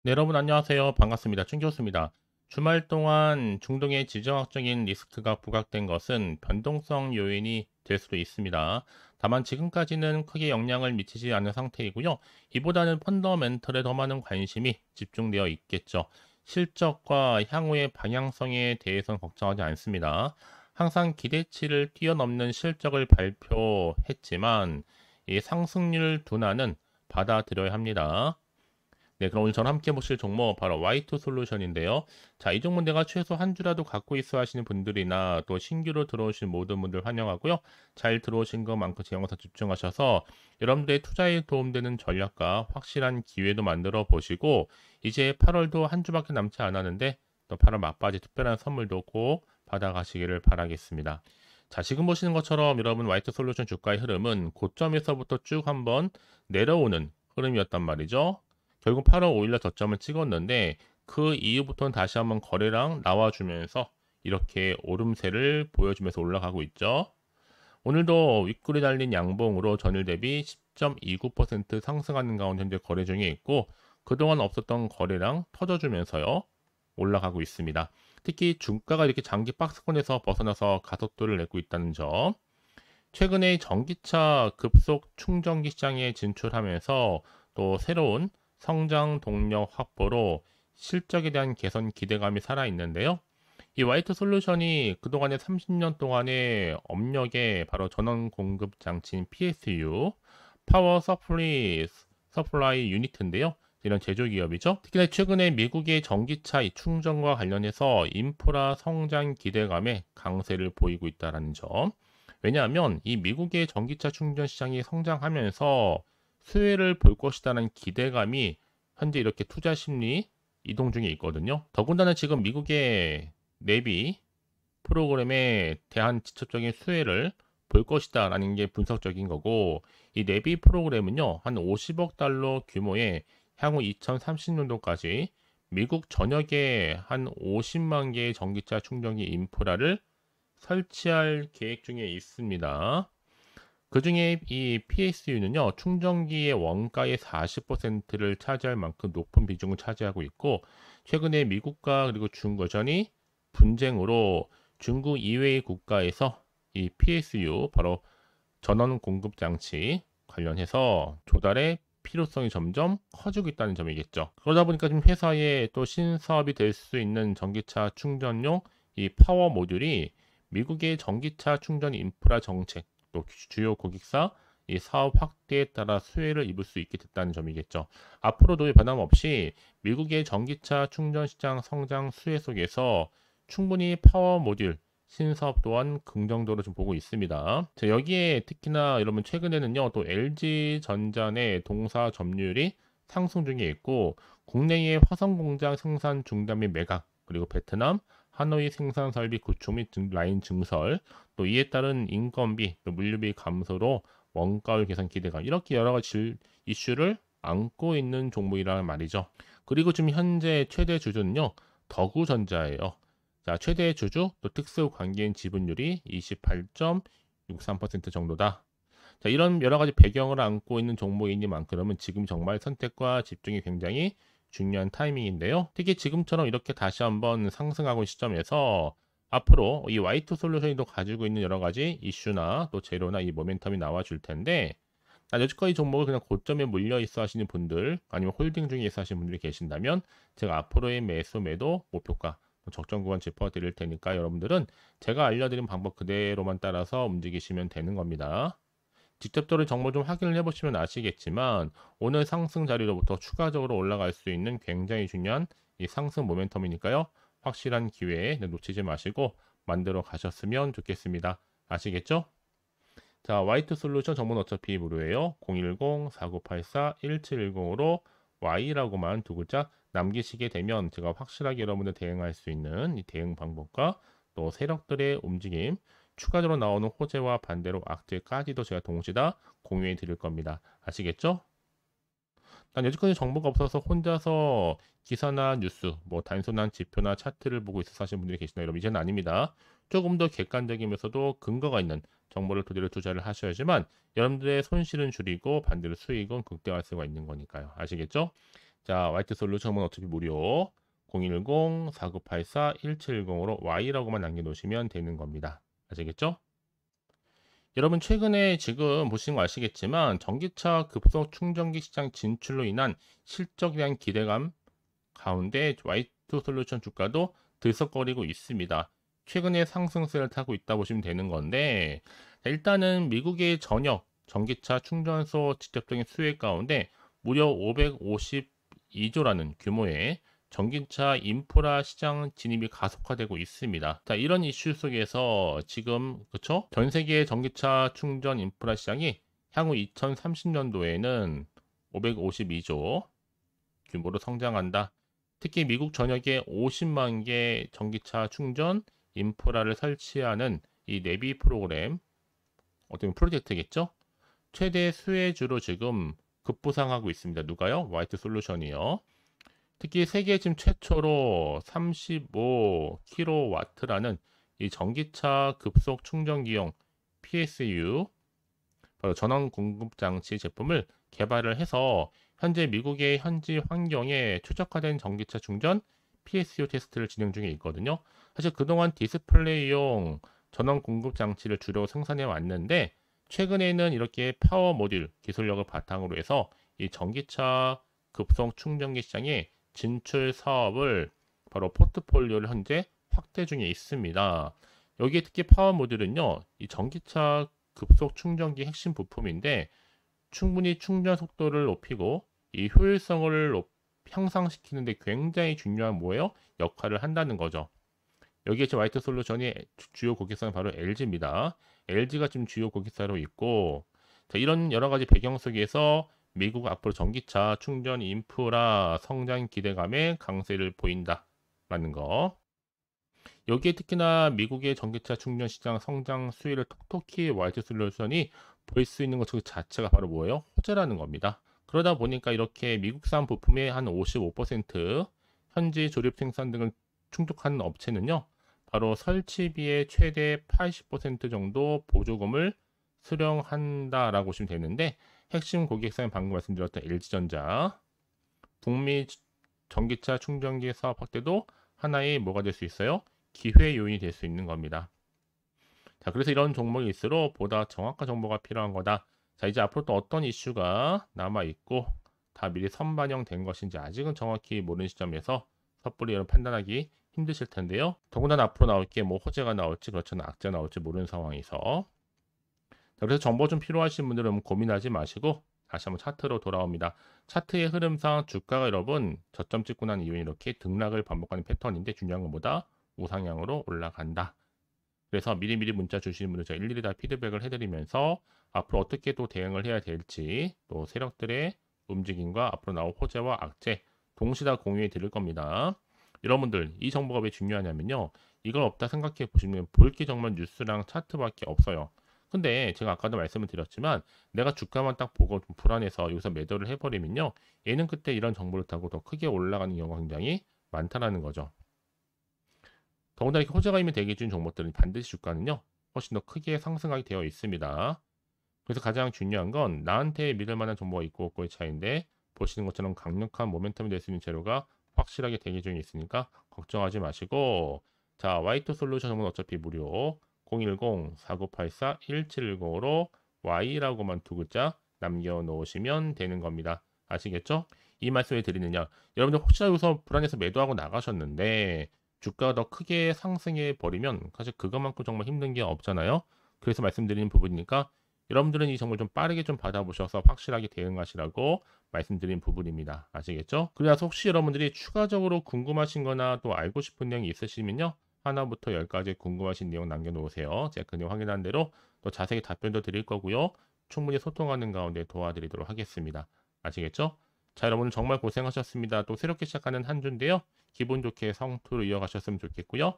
네, 여러분 안녕하세요. 반갑습니다. 춘교수입니다. 주말 동안 중동의 지정학적인 리스크가 부각된 것은 변동성 요인이 될 수도 있습니다. 다만 지금까지는 크게 영향을 미치지 않은 상태이고요. 이보다는 펀더멘털에 더 많은 관심이 집중되어 있겠죠. 실적과 향후의 방향성에 대해서는 걱정하지 않습니다. 항상 기대치를 뛰어넘는 실적을 발표했지만 이 상승률 둔화는 받아들여야 합니다. 네, 그럼 오늘 저랑 함께 보실 종목 바로 Y2 솔루션인데요. 자, 이 종목 내가 최소 한 주라도 갖고 있어 하시는 분들이나 또 신규로 들어오신 모든 분들 환영하고요. 잘 들어오신 것만큼 제 영상 집중하셔서 여러분들의 투자에 도움되는 전략과 확실한 기회도 만들어 보시고 이제 8월도 한 주밖에 남지 않았는데 또 8월 막바지 특별한 선물도 꼭 받아가시기를 바라겠습니다. 자, 지금 보시는 것처럼 여러분 Y2 솔루션 주가의 흐름은 고점에서부터 쭉 한번 내려오는 흐름이었단 말이죠. 결국 8월 5일날 저점을 찍었는데 그 이후부터는 다시 한번 거래량 나와주면서 이렇게 오름세를 보여주면서 올라가고 있죠. 오늘도 윗골이 달린 양봉으로 전일 대비 10.29% 상승하는 가운데 현재 거래 중에 있고 그동안 없었던 거래량 터져주면서요. 올라가고 있습니다. 특히 주가가 이렇게 장기 박스권에서 벗어나서 가속도를 내고 있다는 점. 최근에 전기차 급속 충전기 시장에 진출하면서 또 새로운 성장 동력 확보로 실적에 대한 개선 기대감이 살아있는데요. 이 화이트 솔루션이 그동안의 30년 동안의 업력의 바로 전원 공급 장치인 PSU, 파워 서플라이 유니트인데요. 이런 제조 기업이죠. 특히나 최근에 미국의 전기차 이 충전과 관련해서 인프라 성장 기대감에 강세를 보이고 있다는 점. 왜냐하면 이 미국의 전기차 충전 시장이 성장하면서 수혜를 볼 것이라는 기대감이 현재 이렇게 투자 심리 이동 중에 있거든요. 더군다나 지금 미국의 내비 프로그램에 대한 직접적인 수혜를 볼 것이다라는 게 분석적인 거고 이 내비 프로그램은요. 한 50억 달러 규모의 향후 2030년도까지 미국 전역에 한 50만 개의 전기차 충전기 인프라를 설치할 계획 중에 있습니다. 그중에 이 PSU는요, 충전기의 원가의 40%를 차지할 만큼 높은 비중을 차지하고 있고, 최근에 미국과 그리고 중국 여전히 분쟁으로 중국 이외의 국가에서 이 PSU, 바로 전원 공급 장치 관련해서 조달의 필요성이 점점 커지고 있다는 점이겠죠. 그러다 보니까 지금 회사에 또 신사업이 될 수 있는 전기차 충전용 이 파워 모듈이 미국의 전기차 충전 인프라 정책, 또 주요 고객사 이 사업 확대에 따라 수혜를 입을 수 있게 됐다는 점이겠죠. 앞으로도 변함없이 미국의 전기차 충전 시장 성장 수혜 속에서 충분히 파워 모듈 신사업 또한 긍정적으로 좀 보고 있습니다. 자, 여기에 특히나 여러분 최근에는요, 또 LG전자 내 동사 점유율이 상승 중에 있고, 국내의 화성 공장 생산 중단 및 매각, 그리고 베트남, 하노이 생산 설비 구축 및 라인 증설, 또 이에 따른 인건비, 또 물류비 감소로 원가율 개선 기대감, 이렇게 여러 가지 이슈를 안고 있는 종목이라는 말이죠. 그리고 지금 현재 최대 주주는요, 더구전자예요. 자, 최대 주주 또 특수 관계인 지분율이 28.63% 정도다. 자, 이런 여러 가지 배경을 안고 있는 종목이니만큼은 지금 정말 선택과 집중이 굉장히 중요한 타이밍인데요. 특히 지금처럼 이렇게 다시 한번 상승하고 있는 시점에서 앞으로 이 Y2 솔루션이 가지고 있는 여러 가지 이슈나 또 재료나 이 모멘텀이 나와 줄 텐데, 여지껏 이 종목을 그냥 고점에 물려 있어 하시는 분들 아니면 홀딩 중에 있어 하시는 분들이 계신다면 제가 앞으로의 매수 매도 목표가 적정 구간 짚어 드릴 테니까 여러분들은 제가 알려드린 방법 그대로만 따라서 움직이시면 되는 겁니다. 직접적으로 정보 좀 확인을 해보시면 아시겠지만 오늘 상승 자리로부터 추가적으로 올라갈 수 있는 굉장히 중요한 이 상승 모멘텀이니까요. 확실한 기회에 놓치지 마시고 만들어 가셨으면 좋겠습니다. 아시겠죠? 자, 화이트 솔루션 정보는 어차피 무료예요. 010-4984-1710으로 Y라고만 두 글자 남기시게 되면 제가 확실하게 여러분들 대응할 수 있는 이 대응 방법과 또 세력들의 움직임, 추가적으로 나오는 호재와 반대로 악재까지도 제가 동시에 다 공유해 드릴 겁니다. 아시겠죠? 난 여지까지 정보가 없어서 혼자서 기사나 뉴스, 뭐 단순한 지표나 차트를 보고 있어 하시는 분들이 계시나요? 여러분, 이제는 아닙니다. 조금 더 객관적이면서도 근거가 있는 정보를 토대로 투자를 하셔야지만 여러분들의 손실은 줄이고 반대로 수익은 극대화할 수가 있는 거니까요. 아시겠죠? 자, 화이트 솔루션은 어차피 무료. 010-4984-1710으로 Y라고만 남겨놓으시면 되는 겁니다. 아시겠죠? 여러분 최근에 지금 보시는 거 아시겠지만 전기차 급속 충전기 시장 진출로 인한 실적에 대한 기대감 가운데 화이트 솔루션 주가도 들썩거리고 있습니다. 최근에 상승세를 타고 있다 보시면 되는 건데 일단은 미국의 전역 전기차 충전소 직접적인 수혜 가운데 무려 552조라는 규모의 전기차 인프라 시장 진입이 가속화되고 있습니다. 자, 이런 이슈 속에서 지금 그쵸? 전 세계 전기차 충전 인프라 시장이 향후 2030년도에는 552조 규모로 성장한다. 특히 미국 전역에 50만 개 전기차 충전 인프라를 설치하는 이 내비 프로그램, 어떤 프로젝트겠죠? 최대 수혜주로 지금 급부상하고 있습니다. 누가요? 화이트 솔루션이요. 특히 세계 지금 최초로 35kW라는 이 전기차 급속 충전기용 PSU, 바로 전원 공급 장치 제품을 개발을 해서 현재 미국의 현지 환경에 최적화된 전기차 충전 PSU 테스트를 진행 중에 있거든요. 사실 그동안 디스플레이용 전원 공급 장치를 주로 생산해 왔는데 최근에는 이렇게 파워 모듈 기술력을 바탕으로 해서 이 전기차 급속 충전기 시장에 진출 사업을 바로 포트폴리오를 현재 확대 중에 있습니다. 여기에 특히 파워 모듈은요, 이 전기차 급속 충전기 핵심 부품인데 충분히 충전 속도를 높이고 이 효율성을 향상시키는데 굉장히 중요한 뭐예요? 역할을 한다는 거죠. 여기에 지금 화이트 솔루션이 주요 고객사는 바로 LG입니다. LG가 지금 주요 고객사로 있고, 자, 이런 여러 가지 배경 속에서 미국 앞으로 전기차 충전 인프라 성장 기대감에 강세를 보인다라는 거. 여기에 특히나 미국의 전기차 충전 시장 성장 수위를 톡톡히 화이트 솔루션이 보일 수 있는 것 자체가 바로 뭐예요? 호재라는 겁니다. 그러다 보니까 이렇게 미국산 부품의 한 55%, 현지 조립 생산 등을 충족하는 업체는요, 바로 설치비의 최대 80% 정도 보조금을 수령한다라고 보시면 되는데, 핵심 고객사는 방금 말씀드렸던 LG전자, 북미 전기차 충전기 사업 확대도 하나의 뭐가 될 수 있어요? 기회 요인이 될 수 있는 겁니다. 자, 그래서 이런 종목일수록 보다 정확한 정보가 필요한 거다. 자, 이제 앞으로 또 어떤 이슈가 남아있고 다 미리 선반영된 것인지 아직은 정확히 모르는 시점에서 섣불리 여러분 판단하기 힘드실 텐데요. 더군다나 앞으로 나올 게 뭐 호재가 나올지 그렇잖아 악재가 나올지 모르는 상황에서. 자, 그래서 정보 좀 필요하신 분들은 고민하지 마시고 다시 한번 차트로 돌아옵니다. 차트의 흐름상 주가가 여러분 저점 찍고 난 이후에 이렇게 등락을 반복하는 패턴인데 중요한 것보다 우상향으로 올라간다. 그래서 미리미리 문자 주시는 분들 제가 일일이 다 피드백을 해드리면서 앞으로 어떻게 또 대응을 해야 될지 또 세력들의 움직임과 앞으로 나올 호재와 악재 동시에 다 공유해 드릴 겁니다. 여러분들 이 정보가 왜 중요하냐면요. 이걸 없다 생각해 보시면 볼 게 정말 뉴스랑 차트밖에 없어요. 근데 제가 아까도 말씀을 드렸지만 내가 주가만 딱 보고 좀 불안해서 여기서 매도를 해버리면요. 얘는 그때 이런 정보를 타고 더 크게 올라가는 경우가 굉장히 많다라는 거죠. 더군다나 이렇게 호재가 있는 대기 중 종목들은 반드시 주가는요. 훨씬 더 크게 상승하게 되어 있습니다. 그래서 가장 중요한 건 나한테 믿을 만한 정보가 있고 없고의 차이인데 보시는 것처럼 강력한 모멘텀이 될 수 있는 재료가 확실하게 대기 중에 있으니까 걱정하지 마시고 자 화이트 솔루션은 어차피 무료 010-4984-1710으로 Y라고만 두 글자 남겨놓으시면 되는 겁니다. 아시겠죠? 이 말씀 왜 드리느냐 여러분들 혹시나 여기서 불안해서 매도하고 나가셨는데 주가가 더 크게 상승해 버리면 사실 그것만큼 정말 힘든 게 없잖아요. 그래서 말씀드리는 부분이니까 여러분들은 이 정보를 좀 빠르게 좀 받아보셔서 확실하게 대응하시라고 말씀드린 부분입니다. 아시겠죠? 그래서 혹시 여러분들이 추가적으로 궁금하신 거나 또 알고 싶은 내용이 있으시면요. 하나부터 10까지 궁금하신 내용 남겨놓으세요. 제가 그 내용 확인한 대로 또 자세히 답변도 드릴 거고요. 충분히 소통하는 가운데 도와드리도록 하겠습니다. 아시겠죠? 자, 여러분 정말 고생하셨습니다. 또 새롭게 시작하는 한 주인데요. 기분 좋게 성투를 이어가셨으면 좋겠고요.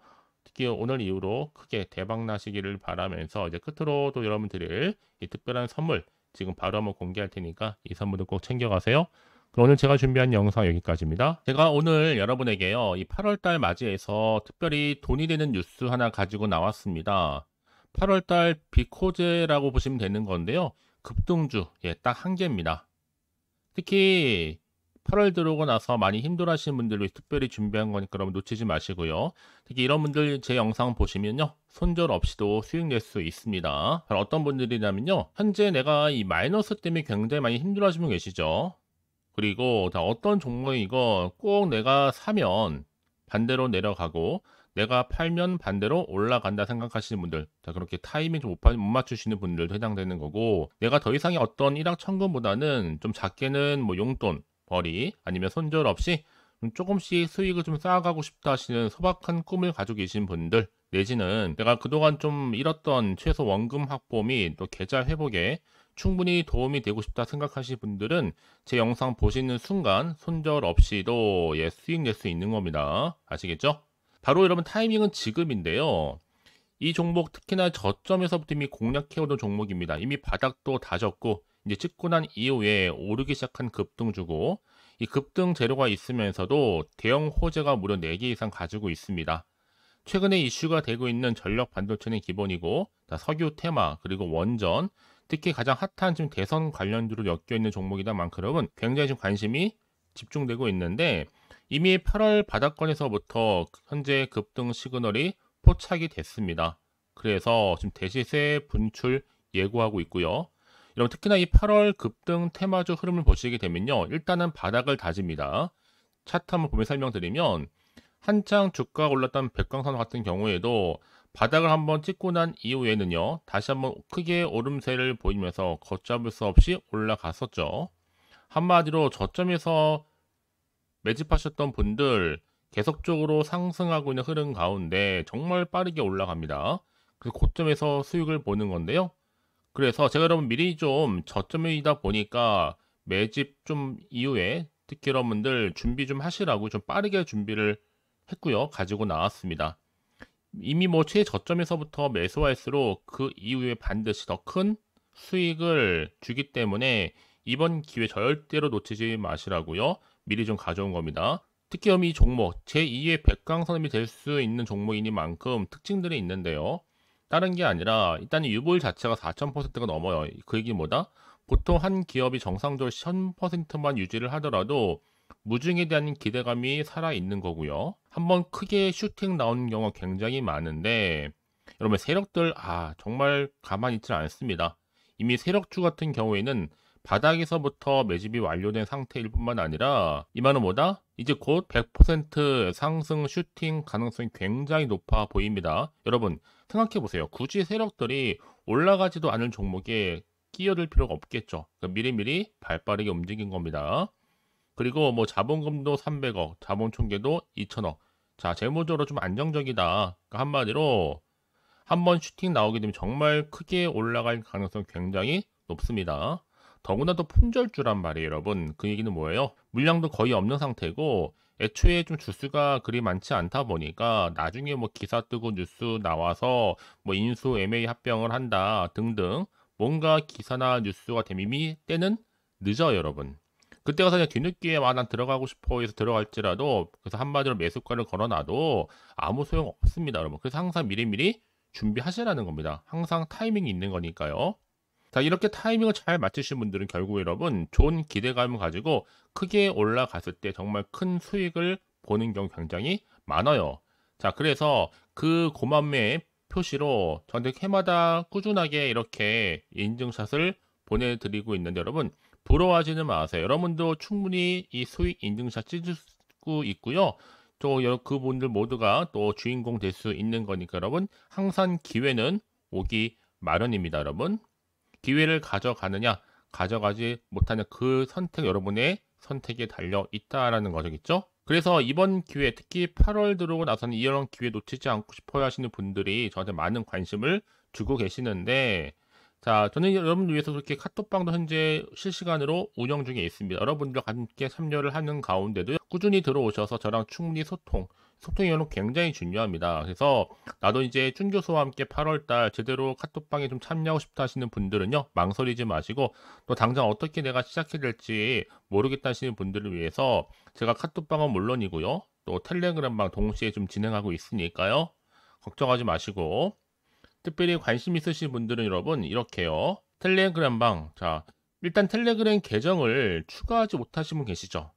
특히 오늘 이후로 크게 대박 나시기를 바라면서 이제 끝으로 또 여러분 드릴 이 특별한 선물 지금 바로 한번 공개할 테니까 이 선물도 꼭 챙겨가세요. 그럼 오늘 제가 준비한 영상 여기까지입니다. 제가 오늘 여러분에게요. 이 8월달 맞이해서 특별히 돈이 되는 뉴스 하나 가지고 나왔습니다. 8월달 비코즈라고 보시면 되는 건데요. 급등주 딱 한 개입니다. 특히 8월 들어오고 나서 많이 힘들어하시는 분들을 위해 특별히 준비한 거니까 여러분 놓치지 마시고요. 특히 이런 분들 제 영상 보시면요, 손절 없이도 수익 낼 수 있습니다. 바로 어떤 분들이냐면요, 현재 내가 이 마이너스 때문에 굉장히 많이 힘들어하시는 분 계시죠. 그리고 다 어떤 종목이고 꼭 내가 사면 반대로 내려가고 내가 팔면 반대로 올라간다 생각하시는 분들, 자 그렇게 타이밍 좀 못 맞추시는 분들도 해당되는 거고, 내가 더 이상의 어떤 일확천금보다는 좀 작게는 뭐 용돈 벌이 아니면 손절 없이 좀 조금씩 수익을 좀 쌓아가고 싶다 하시는 소박한 꿈을 가지고 계신 분들, 내지는 내가 그동안 좀 잃었던 최소 원금 확보 및 또 계좌 회복에 충분히 도움이 되고 싶다 생각하시는 분들은 제 영상 보시는 순간 손절 없이도 수익 낼 수 있는 겁니다. 아시겠죠? 바로 여러분 타이밍은 지금인데요. 이 종목 특히나 저점에서부터 이미 공략해오던 종목입니다. 이미 바닥도 다졌고 이제 찍고 난 이후에 오르기 시작한 급등주고, 이 급등 재료가 있으면서도 대형 호재가 무려 4개 이상 가지고 있습니다. 최근에 이슈가 되고 있는 전력 반도체는 기본이고, 석유 테마 그리고 원전, 특히 가장 핫한 지금 대선 관련주로 엮여 있는 종목이다 만큼 굉장히 좀 관심이 집중되고 있는데, 이미 8월 바닥권에서부터 현재 급등 시그널이 포착이 됐습니다. 그래서 지금 대시세 분출 예고하고 있고요. 여러분 특히나 이 8월 급등 테마주 흐름을 보시게 되면요, 일단은 바닥을 다집니다. 차트 한번 보면 설명드리면, 한창 주가가 올랐던 백광선 같은 경우에도 바닥을 한번 찍고 난 이후에는요, 다시 한번 크게 오름세를 보이면서 걷잡을 수 없이 올라갔었죠. 한마디로 저점에서 매집하셨던 분들 계속적으로 상승하고 있는 흐름 가운데 정말 빠르게 올라갑니다. 그래서 고점에서 수익을 보는 건데요. 그래서 제가 여러분 미리 좀 저점이다 보니까 매집 좀 이후에 특히 여러분들 준비 좀 하시라고 좀 빠르게 준비를 했고요. 가지고 나왔습니다. 이미 뭐 최저점에서부터 매수할수록 그 이후에 반드시 더 큰 수익을 주기 때문에 이번 기회 절대로 놓치지 마시라고요. 미리 좀 가져온 겁니다. 특히 이 종목 제2의 백강선음이 될 수 있는 종목이니만큼 특징들이 있는데요. 다른 게 아니라 일단 유보율 자체가 4000%가 넘어요. 그 얘기 뭐다? 보통 한 기업이 정상적으로 1000%만 유지를 하더라도 무중에 대한 기대감이 살아있는 거고요. 한번 크게 슈팅 나오는 경우가 굉장히 많은데, 여러분 세력들 정말 가만히 있지 않습니다. 이미 세력주 같은 경우에는 바닥에서부터 매집이 완료된 상태일 뿐만 아니라 이 말은 뭐다? 이제 곧 100% 상승 슈팅 가능성이 굉장히 높아 보입니다. 여러분 생각해 보세요. 굳이 세력들이 올라가지도 않을 종목에 끼어들 필요가 없겠죠. 그러니까 미리미리 발빠르게 움직인 겁니다. 그리고 뭐 자본금도 300억, 자본 총계도 2천억. 자, 재무적으로 좀 안정적이다. 그러니까 한마디로 한번 슈팅 나오게 되면 정말 크게 올라갈 가능성이 굉장히 높습니다. 더구나 또 품절주란 말이에요, 여러분. 그 얘기는 뭐예요? 물량도 거의 없는 상태고 애초에 좀 주수가 그리 많지 않다 보니까 나중에 뭐 기사 뜨고 뉴스 나와서 뭐 인수 M&A 합병을 한다 등등 뭔가 기사나 뉴스가 되면 이미 때는 늦어요, 여러분. 그때 가서 그냥 뒤늦게 난 들어가고 싶어 해서 들어갈지라도, 그래서 한마디로 매수가를 걸어놔도 아무 소용 없습니다, 여러분. 그래서 항상 미리미리 준비하시라는 겁니다. 항상 타이밍이 있는 거니까요. 자, 이렇게 타이밍을 잘 맞추신 분들은 결국 여러분 좋은 기대감을 가지고 크게 올라갔을 때 정말 큰 수익을 보는 경우 굉장히 많아요. 자, 그래서 그 고맘의 표시로 저한테 해마다 꾸준하게 이렇게 인증샷을 보내드리고 있는데, 여러분 부러워하지는 마세요. 여러분도 충분히 이 수익 인증샷 찍을 수 있고요. 또 그분들 모두가 또 주인공 될 수 있는 거니까 여러분 항상 기회는 오기 마련입니다. 여러분 기회를 가져가느냐 가져가지 못하는 그 선택, 여러분의 선택에 달려 있다라는 거겠죠. 그래서 이번 기회, 특히 8월 들어오고 나서는 이런 기회 놓치지 않고 싶어 하시는 분들이 저한테 많은 관심을 주고 계시는데, 자, 저는 여러분들 위해서 그렇게 카톡방도 현재 실시간으로 운영 중에 있습니다. 여러분들과 함께 참여를 하는 가운데도 꾸준히 들어오셔서 저랑 충분히 소통이 여러분 굉장히 중요합니다. 그래서 나도 이제 준 교수와 함께 8월달 제대로 카톡방에 좀 참여하고 싶다 하시는 분들은요, 망설이지 마시고, 또 당장 어떻게 내가 시작해야 될지 모르겠다 하시는 분들을 위해서 제가 카톡방은 물론이고요, 또 텔레그램방 동시에 좀 진행하고 있으니까요, 걱정하지 마시고, 특별히 관심 있으신 분들은 여러분 이렇게요. 텔레그램방, 자 일단 텔레그램 계정을 추가하지 못하신 분 계시죠?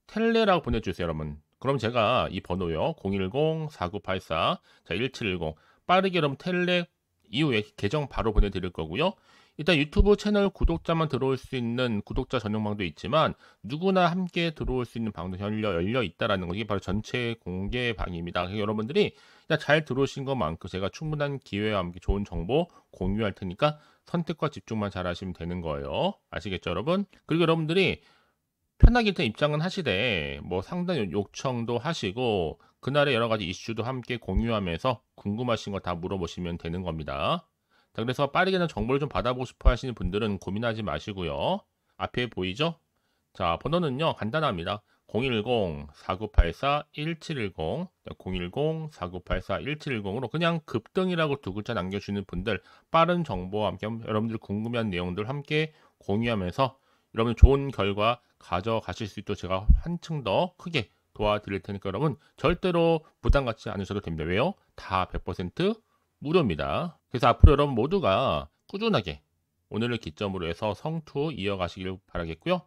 텔레라고 보내주세요, 여러분. 그럼 제가 이 번호요. 010-4984, 자, 1710. 빠르게 여러분 텔레 이후에 계정 바로 보내드릴 거고요. 일단 유튜브 채널 구독자만 들어올 수 있는 구독자 전용방도 있지만 누구나 함께 들어올 수 있는 방도 열려 있다라는 거. 이게 바로 전체 공개 방입니다. 그래서 여러분들이 그냥 잘 들어오신 것만큼 제가 충분한 기회와 함께 좋은 정보 공유할 테니까 선택과 집중만 잘 하시면 되는 거예요. 아시겠죠, 여러분? 그리고 여러분들이 편하게 일단 입장은 하시되 뭐 상담 요청도 하시고 그날의 여러 가지 이슈도 함께 공유하면서 궁금하신 거 다 물어보시면 되는 겁니다. 자, 그래서 빠르게는 정보를 좀 받아보고 싶어 하시는 분들은 고민하지 마시고요. 앞에 보이죠? 자, 번호는요, 간단합니다. 010-4984-1710, 010-4984-1710으로 그냥 급등이라고 두 글자 남겨주시는 분들, 빠른 정보와 함께 여러분들 궁금한 내용들 함께 공유하면서 여러분 좋은 결과 가져가실 수 있도록 제가 한층 더 크게 도와드릴 테니까 여러분 절대로 부담 갖지 않으셔도 됩니다. 왜요? 다 100% 무료입니다. 그래서 앞으로 여러분 모두가 꾸준하게 오늘을 기점으로 해서 성투 이어가시길 바라겠고요.